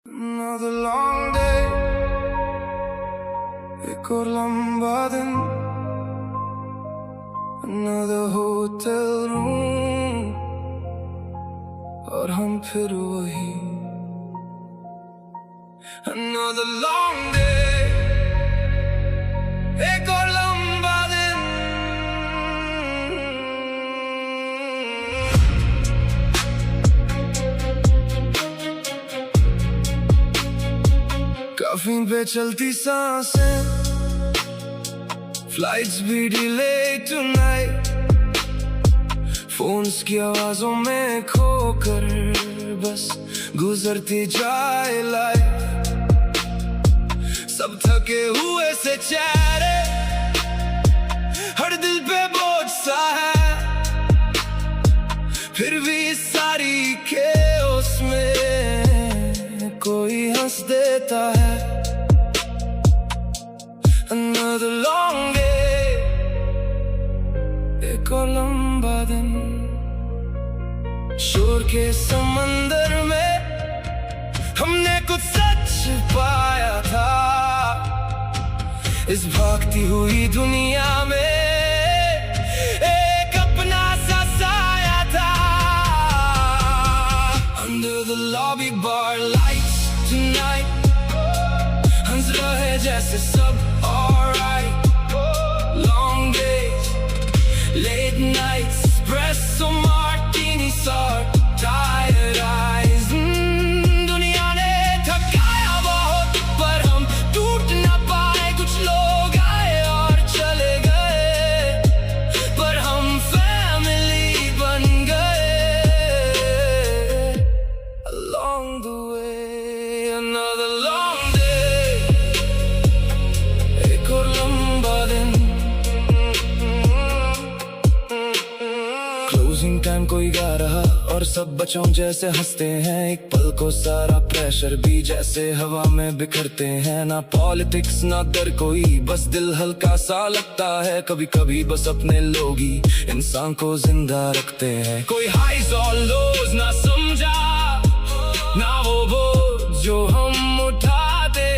Another long day, एक और लंबा दिन, another hotel room, और हम फिर वही. Another long day, एक और लंबा दिन. कैफीन पे चलती सांसें, फ्लाइट्स भी डिले टुनाइट, फोन्स की आवाजों में खोकर बस गुजरती जाए लाइफ. सब थके हुए से चेहरे, हर दिल पे बोझ सा है, फिर भी सारी chaos में कोई हंस देता है. Another long day, एक और लंबा दिन. शोर के समंदर में हमने कुछ सच पाया था, इस भागती हुई दुनिया में एक अपना सा साया था. Under the lobby bar lights tonight, हंस रहे जैसे सब alright. Long days, late nights, espresso martinis और tired eyes. दुनिया ने थकाया बहुत, पर हम टूट ना पाए. कुछ लोग आए और चले गए, पर हम फैमिली बन गए. Along the way, another long day, एक और लंबा दिन. क्लोजिंग टाइम कोई गा रहा और सब बच्चों जैसे हंसते हैं. एक पल को सारा प्रेशर भी जैसे हवा में बिखरते हैं. ना पॉलिटिक्स ना डर कोई, बस दिल हल्का सा लगता है. कभी कभी बस अपने लोग ही इंसान को जिंदा रखते हैं. कोई हाइज और लोज ना समझा, ना वो बोझ जो हम उठाते.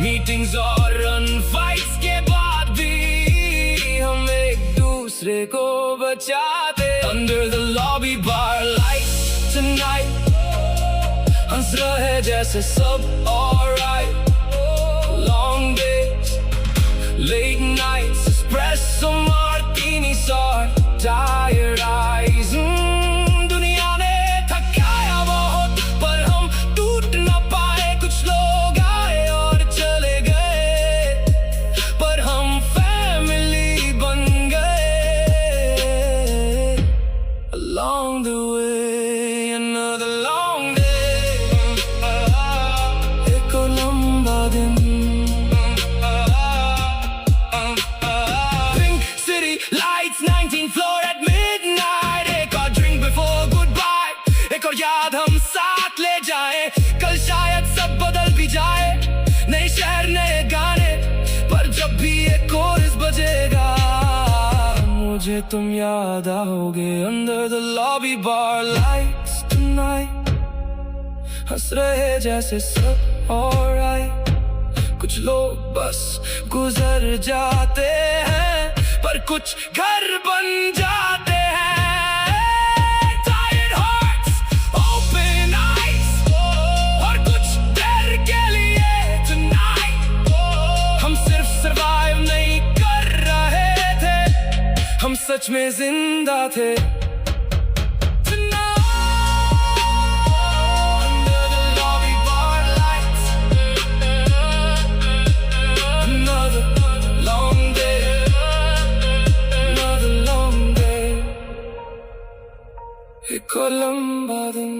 मीटिंग्स और रन फाइट्स के बाद भी हम एक दूसरे को बचाते. Under the lobby bar lights tonight, हंस रहे जैसे सब alright. Long days, late nights, espresso martinis और tired eyes. दुनिया ने थकाया बहुत, पर हम टूट ना पाए. कुछ लोग आए और चले गए, पर हम फैमिली बन गए. Along the way, another long day, एक और लंबा दिन. Pink city lights, 19th floor at midnight. एक और drink before goodbye, एक और याद हम साथ ले जाए. कल शायद सब बदल भी जाए, नए शहर नए गाने, पर जब भी एक कोरस बजेगा, मुझे तुम याद आओगे. Under the lobby bar lights tonight, हंस रहे जैसे सब alright. कुछ लोग बस गुजर जाते हैं, पर कुछ घर बन जाते हैं. Tired hearts, open eyes, और कुछ देर के लिए tonight. हम सिर्फ survive नहीं कर रहे थे, हम सच में जिंदा थे. Under the lobby bar lights, another long day, another long day, एक और लंबा दिन.